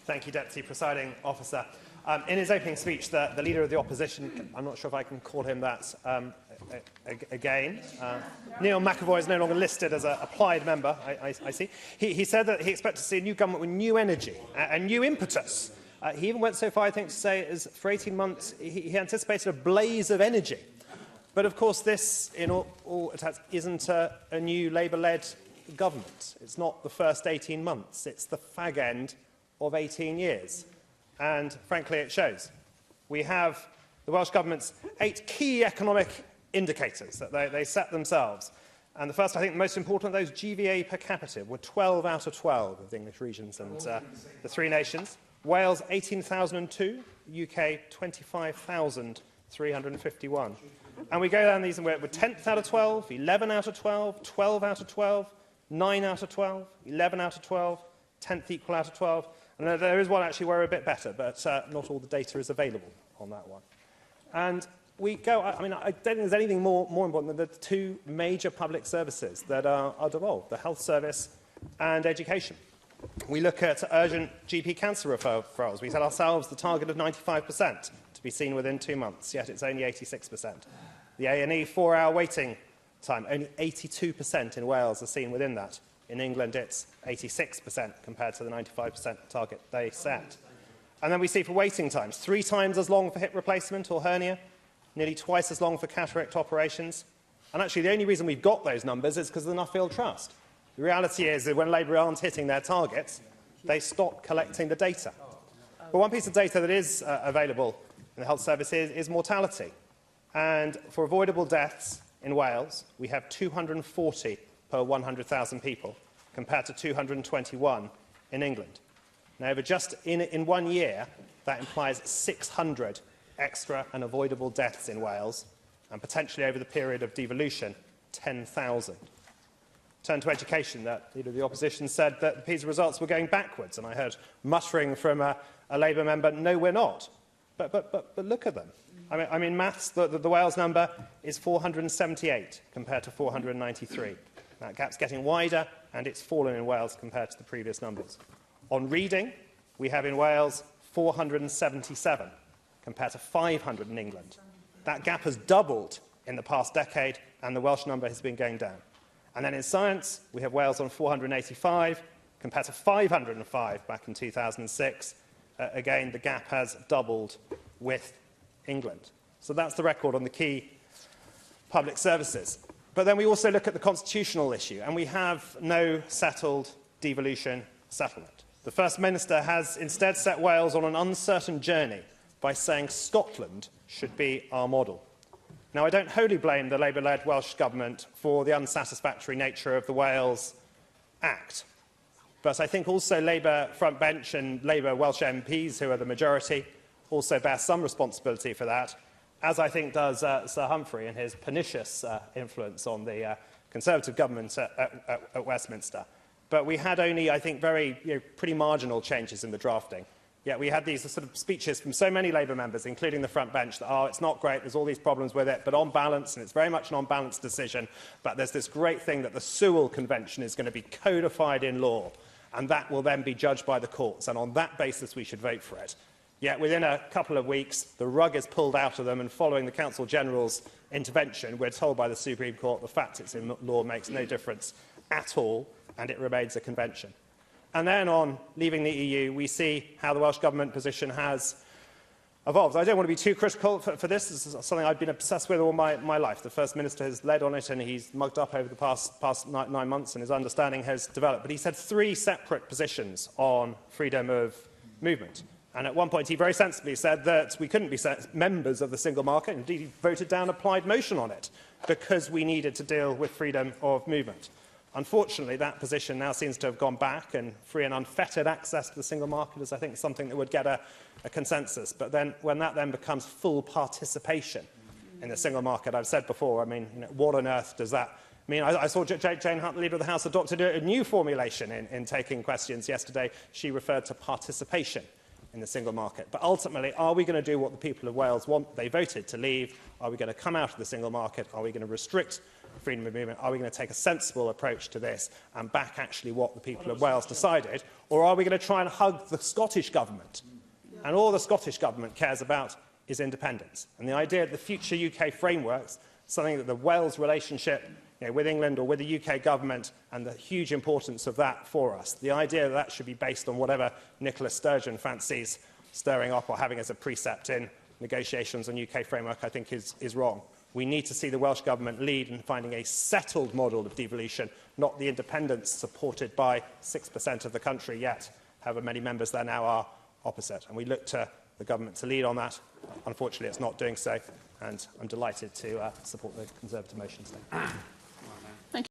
Thank you, Deputy Presiding Officer. In his opening speech, the Leader of the Opposition, I'm not sure if I can call him that again, Neil McAvoy is no longer listed as an applied member, I see. He said that he expects to see a new government with new energy and new impetus. He even went so far, I think, to say as for 18 months he anticipated a blaze of energy. But of course, this, in all attacks, isn't a new Labour-led government. It's not the first 18 months. It's the fag end of 18 years. And frankly, it shows. We have the Welsh Government's 8 key economic indicators that they set themselves. And the first, I think, the most important of those, GVA per capita, were 12 out of 12 of the English regions and the 3 nations. Wales, 18,002. UK, 25,351. And we go down these and we're 10th out of 12, 11 out of 12, 12 out of 12, 9 out of 12, 11 out of 12, 10th equal out of 12. And there is one actually where we're a bit better, but not all the data is available on that one. And we go, I don't think there's anything more important than the 2 major public services that are devolved, the health service and education. We look at urgent GP cancer referrals. We set ourselves the target of 95% to be seen within 2 months, yet it's only 86%. The A&E 4-hour waiting time, only 82% in Wales are seen within that. In England, it's 86% compared to the 95% target they set. And then we see for waiting times, 3 times as long for hip replacement or hernia, nearly twice as long for cataract operations. And actually, the only reason we've got those numbers is because of the Nuffield Trust. The reality is that when Labour aren't hitting their targets, they stop collecting the data. But one piece of data that is available in the health service is mortality. And for avoidable deaths in Wales, we have 240 per 100,000 people, compared to 221 in England. Now, over just in 1 year, that implies 600 extra and avoidable deaths in Wales, and potentially over the period of devolution, 10,000. Turn to education. The Leader of the Opposition said that the PISA results were going backwards, and I heard muttering from a Labour member, no, we're not. But look at them. I mean maths, the Wales number is 478 compared to 493. That gap's getting wider, and it's fallen in Wales compared to the previous numbers. On reading, we have in Wales 477 compared to 500 in England. That gap has doubled in the past decade, and the Welsh number has been going down. And then in science, we have Wales on 485 compared to 505 back in 2006. Again, the gap has doubled with England. So that's the record on the key public services. But then we also look at the constitutional issue, and we have no settled devolution settlement. The First Minister has instead set Wales on an uncertain journey by saying Scotland should be our model. Now, I don't wholly blame the Labour-led Welsh Government for the unsatisfactory nature of the Wales Act. But I think also Labour frontbench and Labour Welsh MPs, who are the majority, also bear some responsibility for that, as I think does Sir Humphrey and his pernicious influence on the Conservative government at Westminster. But we had only, I think, very pretty marginal changes in the drafting. Yet we had these sort of speeches from so many Labour members, including the front bench, that, oh, it's not great, there's all these problems with it, but on balance, and it's very much an on-balance decision, but there's this great thing that the Sewell Convention is going to be codified in law, and that will then be judged by the courts, and on that basis we should vote for it. Yet within a couple of weeks, the rug is pulled out of them, and following the Council General's intervention, we're told by the Supreme Court the fact it's in law makes no difference at all, and it remains a convention. And then on leaving the EU, we see how the Welsh Government position has evolved. I don't want to be too critical for this. This is something I've been obsessed with all my life. The First Minister has led on it, and he's mugged up over the past 9 months, and his understanding has developed. But he's had 3 separate positions on freedom of movement. And at one point, he very sensibly said that we couldn't be members of the single market. Indeed, he voted down a applied motion on it because we needed to deal with freedom of movement. Unfortunately, that position now seems to have gone back, and free and unfettered access to the single market is, I think, something that would get a consensus. But then, when that then becomes full participation in the single market, I've said before, I mean, what on earth does that mean? I saw Jane Hunt, the Leader of the House, adopted a new formulation in taking questions yesterday. She referred to participation in the single market. But ultimately, are we going to do what the people of Wales want? They voted to leave. Are we going to come out of the single market? Are we going to restrict freedom of movement, are we going to take a sensible approach to this and back actually what the people of Wales decided, or are we going to try and hug the Scottish Government? And all the Scottish Government cares about is independence. And the idea of the future UK frameworks, something that the Wales relationship with England or with the UK Government and the huge importance of that for us, the idea that that should be based on whatever Nicola Sturgeon fancies stirring up or having as a precept in negotiations on UK framework, I think is wrong. We need to see the Welsh Government lead in finding a settled model of devolution, not the independence supported by 6% of the country, yet however many members there now are opposite. And we look to the Government to lead on that. Unfortunately, it's not doing so, and I'm delighted to support the Conservative motion today.